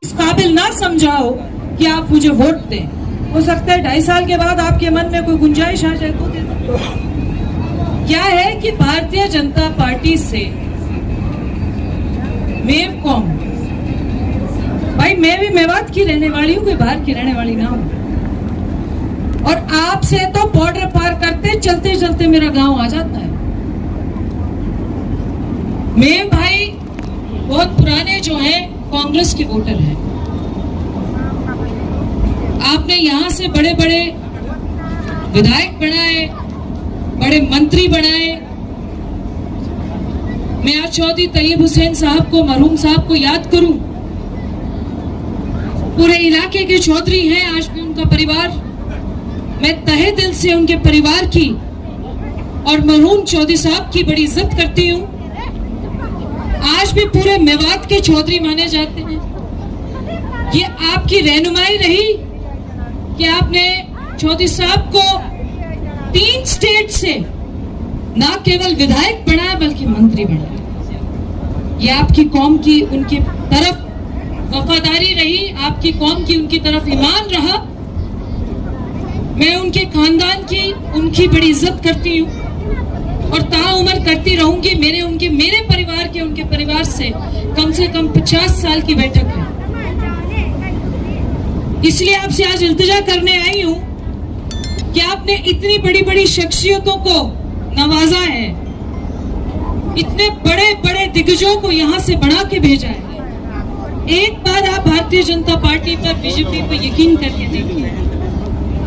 इस काबिल ना समझाओ कि आप मुझे वोट दें। हो सकता है 2.5 साल के बाद आपके मन में कोई गुंजाइश आ जाए तो दे दो। क्या है कि भारतीय जनता पार्टी से मेव कौम, भाई मैं भी मेवात की रहने वाली हूँ, कोई बाहर की रहने वाली ना हूं। और आपसे तो बॉर्डर पार करते चलते चलते मेरा गांव आ जाता है। मेव भाई बहुत पुराने जो हैं कांग्रेस के वोटर हैं। आपने यहां से बड़े बड़े विधायक बनाए, बड़े मंत्री बनाए। मैं आज चौधरी तैयब हुसैन साहब को, मरहूम साहब को याद करूं। पूरे इलाके के चौधरी हैं, आज भी उनका परिवार, मैं तहे दिल से उनके परिवार की और मरहूम चौधरी साहब की बड़ी इज्जत करती हूं। आज भी पूरे मेवात के चौधरी माने जाते हैं। ये आपकी रहनुमाई रही कि आपने चौधरी साहब को 3 स्टेट से ना केवल विधायक बनाया बल्कि मंत्री बनाया। ये आपकी कौम की उनकी तरफ वफादारी रही, आपकी कौम की उनकी तरफ ईमान रहा। मैं उनके खानदान की, उनकी बड़ी इज्जत करती हूँ और ताउम्र करती रहूंगी। मेरे परिवार के उनके परिवार से कम 50 साल की बैठक है। इसलिए आपसे आज इल्तिजा करने आई हूं कि आपने इतनी बड़ी बड़ी शख्सियतों को नवाजा है, इतने बड़े बड़े दिग्गजों को यहां से बना के भेजा है। एक बार आप भारतीय जनता पार्टी पर, बीजेपी पर यकीन करके देखिए।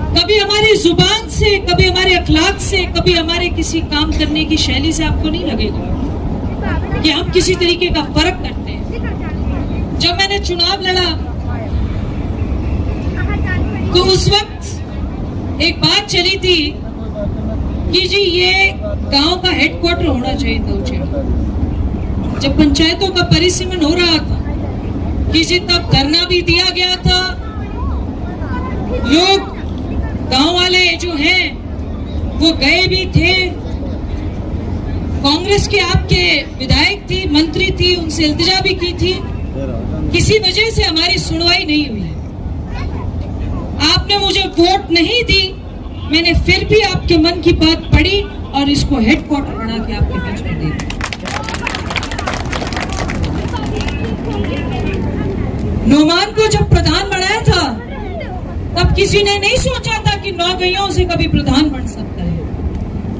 कभी हमारी जुबान से, कभी हमारे अखलाक से, कभी हमारे किसी काम करने की शैली से आपको नहीं लगेगा कि हम किसी तरीके का फर्क करते हैं। जब मैंने चुनाव लड़ा तो उस वक्त एक बात चली थी कि जी ये गांव का हेडक्वार्टर होना चाहिए था उज्जैन। जब पंचायतों का परिसीमन हो रहा था कि जी तब धरना भी दिया गया था। लोग, गांव वाले जो हैं वो गए भी थे। कांग्रेस के आपके विधायक थी, मंत्री थी, उनसे इल्तिजा भी की थी। किसी वजह से हमारी सुनवाई नहीं हुई। आपने मुझे वोट नहीं दी, मैंने फिर भी आपके मन की बात पढ़ी और इसको हेडक्वार्टर बना के आपके बीच में दे दिया। नोमान को जब प्रधान बनाया था तब किसी ने नहीं सोचा था कि नौगइयों से कभी प्रधान बन सकता है।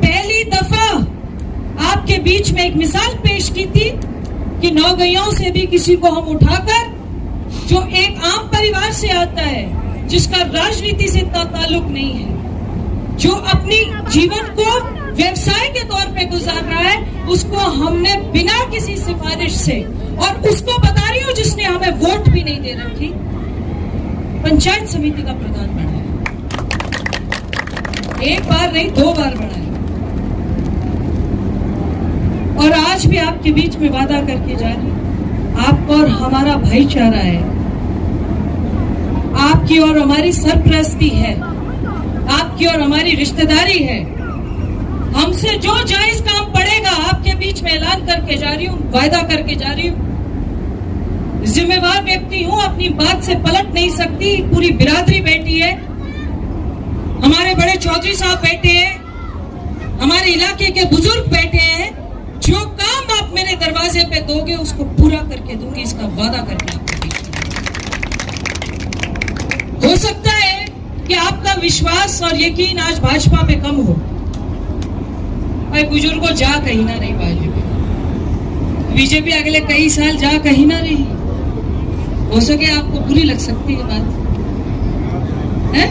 पहली दफा आपके बीच में एक मिसाल पेश की थी कि नौगइयों से भी किसी को हम उठाकर, जो एक आम परिवार से आता है, जिसका राजनीति से इतना ताल्लुक नहीं है, जो अपनी जीवन को व्यवसाय के तौर पे गुजार रहा है, उसको हमने बिना किसी सिफारिश से, और उसको बता रही हूं जिसने हमें वोट भी नहीं दे रखी, पंचायत समिति का प्रधान बनाया। एक बार नहीं, 2 बार बनाया। और आज भी आपके बीच में वादा करके जा रही, आपका और हमारा भाईचारा है, आपकी और हमारी सरप्रस्ती है, आपकी और हमारी रिश्तेदारी है। हमसे जो जायज काम पड़ेगा आपके बीच में ऐलान करके जा रही हूँ, वायदा करके जा रही हूँ। जिम्मेवार व्यक्ति हूँ, अपनी बात से पलट नहीं सकती। पूरी बिरादरी बैठी है, हमारे बड़े चौधरी साहब बैठे हैं, हमारे इलाके के बुजुर्ग बैठे हैं। जो काम आप मेरे दरवाजे पे दोगे उसको पूरा करके दूंगी, इसका वादा करके आपके बीच में। हो सकता है कि आपका विश्वास और यकीन आज भाजपा पे कम हो। भाई बुजुर्गों, जा कहीं ना रही बीजेपी अगले कई साल जा कहीं ना रही। हो सके आपको बुरी लग सकती है बात, है?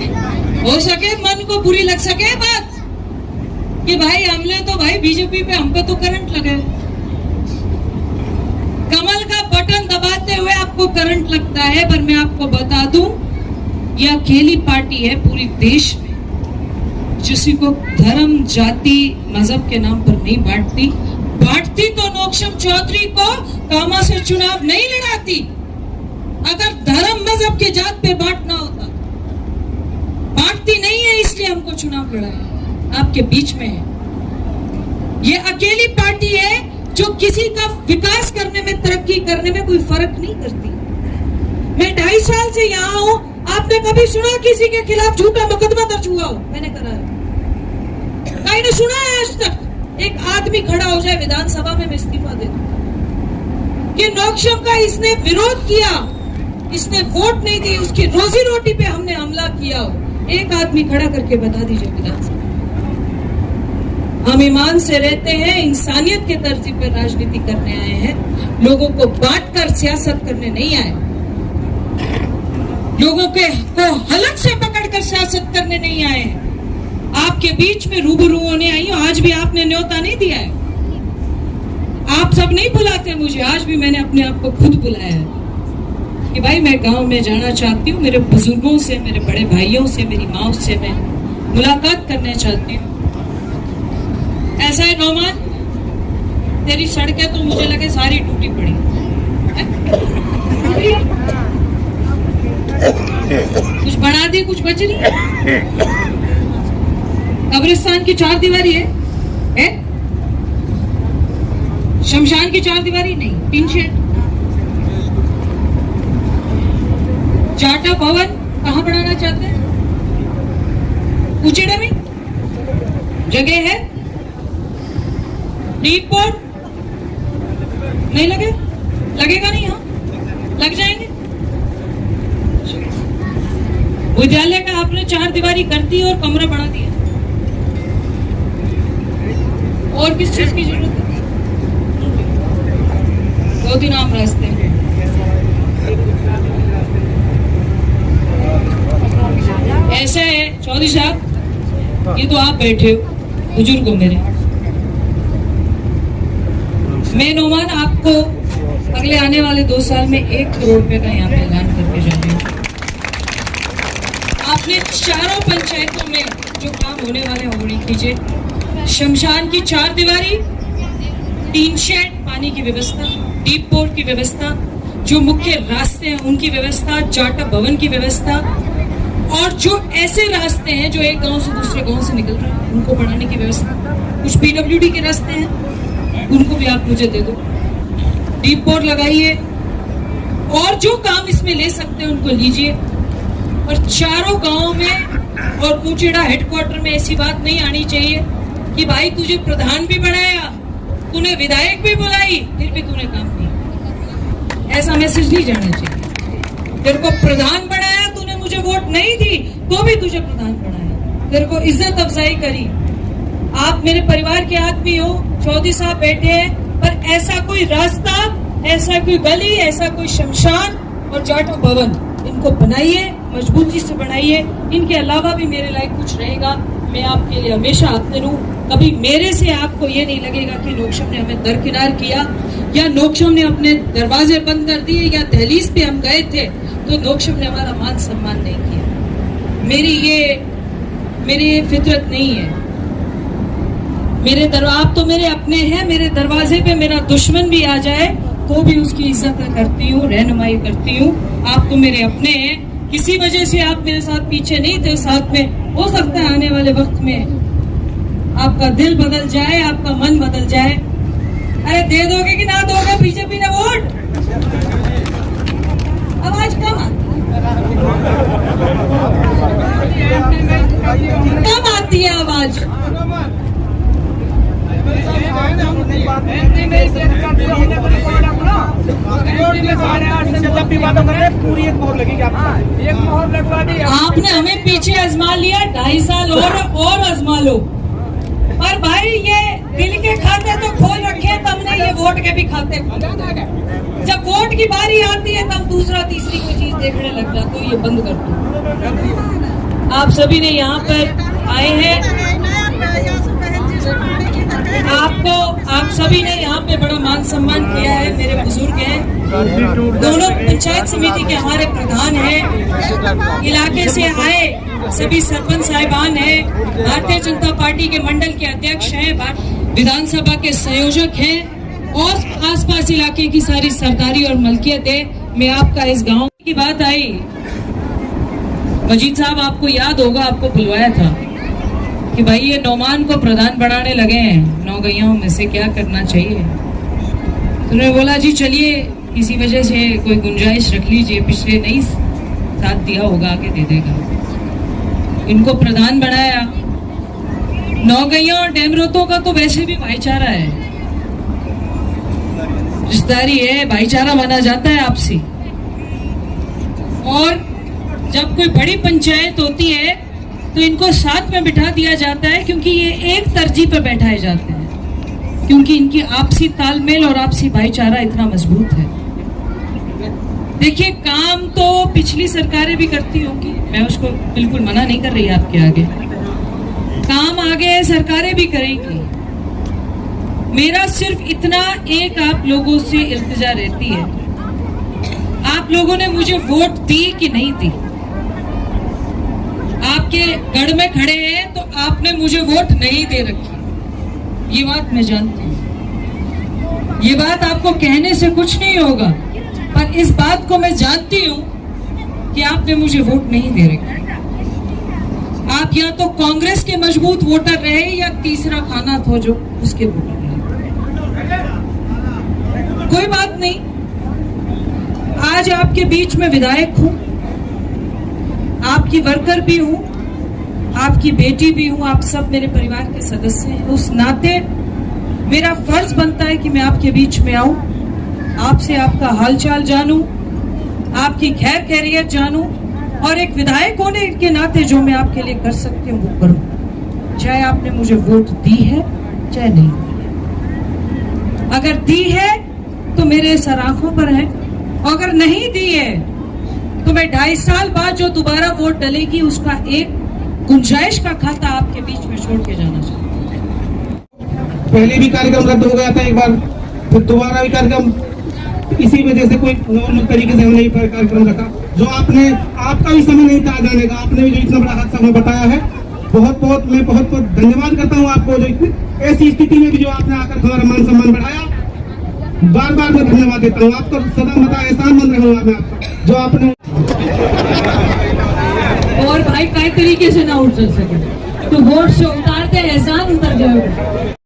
हो सके मन को बुरी लग सके बात कि भाई हमने तो भाई बीजेपी पे, हम पे तो करंट लगे। कमल का बटन दबाते हुए आपको करंट लगता है, पर मैं आपको बता दूं, यह अकेली पार्टी है पूरी देश में जिसी को धर्म, जाति, मजहब के नाम पर नहीं बांटती। बांटती तो नौक्षम चौधरी को कामा से चुनाव नहीं लड़ाती। अगर धर्म, मजहब के जात पे बांटना होता, बांटती नहीं है, इसलिए हमको चुनाव लड़ाया, आपके बीच में है। ये अकेली पार्टी है का विकास करने में, तरक्की करने में कोई फर्क नहीं करती। मैं 2.5 साल से यहाँ हूँ, आपने कभी सुना किसी के खिलाफ झूठा मुकदमा दर्ज हुआ हो? मैंने करा है। कहीं ने सुना है आज तक एक आदमी खड़ा हो जाए विधानसभा में, मैं इस्तीफा दे दूं? कि नौक्षम का इसने विरोध किया, इसने वोट नहीं दी, उसकी रोजी रोटी पे हमने हमला किया हो, एक आदमी खड़ा करके बता दीजिए विधानसभा। हम ईमान से रहते हैं, इंसानियत के तर्ज पर राजनीति करने आए हैं, लोगों को बांटकर सियासत करने नहीं आए, लोगों को हलक से पकड़कर सियासत करने नहीं आए हैं। आपके बीच में रूबरू होने आई हूं। आज भी आपने न्योता नहीं दिया है, आप सब नहीं बुलाते मुझे, आज भी मैंने अपने आप को खुद बुलाया है कि भाई मैं गांव में जाना चाहती हूँ, मेरे बुजुर्गों से, मेरे बड़े भाइयों से, मेरी माँ से मैं मुलाकात करना चाहती हूँ। ऐसा है नौमान, तेरी सड़कें तो मुझे लगे सारी टूटी पड़ी कुछ बना दी, कुछ बच रही। कब्रिस्तान की 4 दीवारी है? शमशान की 4 दीवारी नहीं, 3 शेड। जाटा भवन कहाँ बनाना चाहते हैं? उचेड़ा में जगह है? डीप पोर्ट नहीं लगे? लगेगा नहीं? हाँ लग जाएंगे। विद्यालय का आपने 4 दीवारी कर दी और कमरा बना दिया, और किस चीज की जरूरत है? 2 आम रास्ते हैं। ऐसा है चौधरी साहब, ये तो आप बैठे हो बुजुर्ग हो मेरे, मैं नौमान आपको अगले आने वाले 2 साल में 1 करोड़ रुपए का यहाँ पे ऐलान करके जा रही हूँ। आपने 4 पंचायतों में जो काम होने वाले हैं वो नहीं कीजिए। शमशान की 4 दीवारी, 3 शेड, पानी की व्यवस्था, डीप पोर्ट की व्यवस्था, जो मुख्य रास्ते हैं उनकी व्यवस्था, जाटा भवन की व्यवस्था, और जो ऐसे रास्ते हैं जो एक गांव से दूसरे गांव से निकल रहे हैं उनको बढ़ाने की व्यवस्था। कुछ पीडब्ल्यूडी के रास्ते हैं, उनको भी आप मुझे दे दो। डीप पोर्ट लगाइए, और जो काम इसमें ले सकते हैं उनको लीजिए। और चारों गांवों में और ऊंचेड़ा हेडक्वार्टर में ऐसी बात नहीं आनी चाहिए कि भाई तुझे प्रधान भी बनाया, तूने विधायक भी बुलाई, फिर भी तूने काम नहीं। ऐसा मैसेज नहीं जाना चाहिए। तेरे को प्रधान बनाया, तूने मुझे वोट नहीं दी तो भी तुझे प्रधान बनाया, तेरे को इज्जत अफजाई करी। आप मेरे परिवार के आदमी हो, चौधरी साहब बैठे हैं, पर ऐसा कोई रास्ता, ऐसा कोई गली, ऐसा कोई शमशान और जाटो भवन इनको बनाइए, मजबूती से बनाइए। इनके अलावा भी मेरे लायक कुछ रहेगा, मैं आपके लिए हमेशा हाजिर हूँ। कभी मेरे से आपको ये नहीं लगेगा कि नौक्षम ने हमें दरकिनार किया या नौक्षम ने अपने दरवाजे बंद कर दिए या दहलीज पे हम गए थे तो नौक्षम ने हमारा मान सम्मान नहीं किया। मेरी ये फितरत नहीं है। आप तो मेरे अपने हैं, मेरे दरवाजे पे मेरा दुश्मन भी आ जाए तो भी उसकी इज्जत करती हूँ, रहनुमाई करती हूँ। आप तो मेरे अपने हैं, किसी वजह से आप मेरे साथ पीछे नहीं थे, साथ में हो सकता है आने वाले वक्त में आपका दिल बदल जाए, आपका मन बदल जाए। अरे दे दोगे कि ना दोगे बीजेपी ने वोट? आवाज कम आती है आवाज। आपने हमें पीछे आजमा लिया, 2.5 साल और आजमा लो। और भाई ये दिल के खाते तो खोल रखे, तुमने ये वोट के भी खाते खोल। जब वोट की बारी आती है तब दूसरा तीसरी कोई चीज देखने लग जाते हो, ये बंद कर दो। आप सभी ने यहाँ पर आए हैं, आप सभी ने यहाँ पे बड़ा मान सम्मान किया है। मेरे बुजुर्ग हैं, दोनों पंचायत समिति के हमारे प्रधान हैं, इलाके से आए सभी सरपंच साहिबान हैं, भारतीय जनता पार्टी के मंडल के अध्यक्ष हैं, विधानसभा के संयोजक हैं और आसपास इलाके की सारी सरदारी और मलकियत है। मैं आपका इस गांव की बात आई, मजीद साहब आपको याद होगा, आपको बुलवाया था कि भाई ये नौमान को प्रधान बनाने लगे हैं, 9 गैयाओं में से क्या करना चाहिए। तो उन्होंने बोला जी चलिए किसी वजह से कोई गुंजाइश रख लीजिए, पिछले नहीं साथ दिया होगा आके दे देगा। इनको प्रधान बनाया। नौगैया और डेमरोतों का तो वैसे भी भाईचारा है, रिश्तेदारी है, भाईचारा माना जाता है आपसी। और जब कोई बड़ी पंचायत होती है तो इनको साथ में बिठा दिया जाता है, क्योंकि ये एक तरजीह पर बैठाए जाते हैं, क्योंकि इनकी आपसी तालमेल और आपसी भाईचारा इतना मजबूत है। देखिए, काम तो पिछली सरकारें भी करती होंगी, मैं उसको बिल्कुल मना नहीं कर रही आपके आगे, काम आगे सरकारें भी करेंगी। मेरा सिर्फ इतना एक आप लोगों से इल्तिजा रहती है, आप लोगों ने मुझे वोट दी कि नहीं दी? आपके गढ़ में खड़े हैं तो आपने मुझे वोट नहीं दे रखी, ये बात मैं जानती हूँ। ये बात आपको कहने से कुछ नहीं होगा, पर इस बात को मैं जानती हूँ कि आपने मुझे वोट नहीं दे रखी। आप या तो कांग्रेस के मजबूत वोटर रहे या तीसरा खाना था जो उसके वोटर रहे। कोई बात नहीं, आज आपके बीच में विधायक हूं, आपकी वर्कर भी हूं, आपकी बेटी भी हूं, आप सब मेरे परिवार के सदस्य हैं। उस नाते मेरा फर्ज बनता है कि मैं आपके बीच में आऊं, आपसे आपका हालचाल जानूं, आपकी खैर खैरियत जानूं, और एक विधायक होने के नाते जो मैं आपके लिए कर सकती हूँ वो करूं, चाहे आपने मुझे वोट दी है चाहे नहीं दी। अगर दी है तो मेरे सर आंखों पर है, अगर नहीं दी है तो मैं 2.5 साल बाद जो दोबारा वोट डलेगी उसका एक गुंजाइश का खाता आपके बीच में छोड़ के जाना चाहती हूँ। पहले भी कार्यक्रम रद्द हो गया था एक बार, फिर दोबारा भी कार्यक्रम इसी वजह से कोई नॉर्मल तरीके से हमने कार्यक्रम रखा। जो आपका भी समय नहीं था आ जाने का, आपने भी जो इतना बड़ा हादसा हमें बताया है, मैं बहुत धन्यवाद करता हूँ आपको, जो ऐसी स्थिति में भी जो आपने आकर हमारा मान सम्मान बढ़ाया, बार बार मैं धन्यवाद देता हूँ आपको। सदा मता एहसान मंद रहूंगा मैं आपका, जो आपने। और भाई कई तरीके से ना उतर सके तो वोट से उतारते एहसान उतर जाएगा।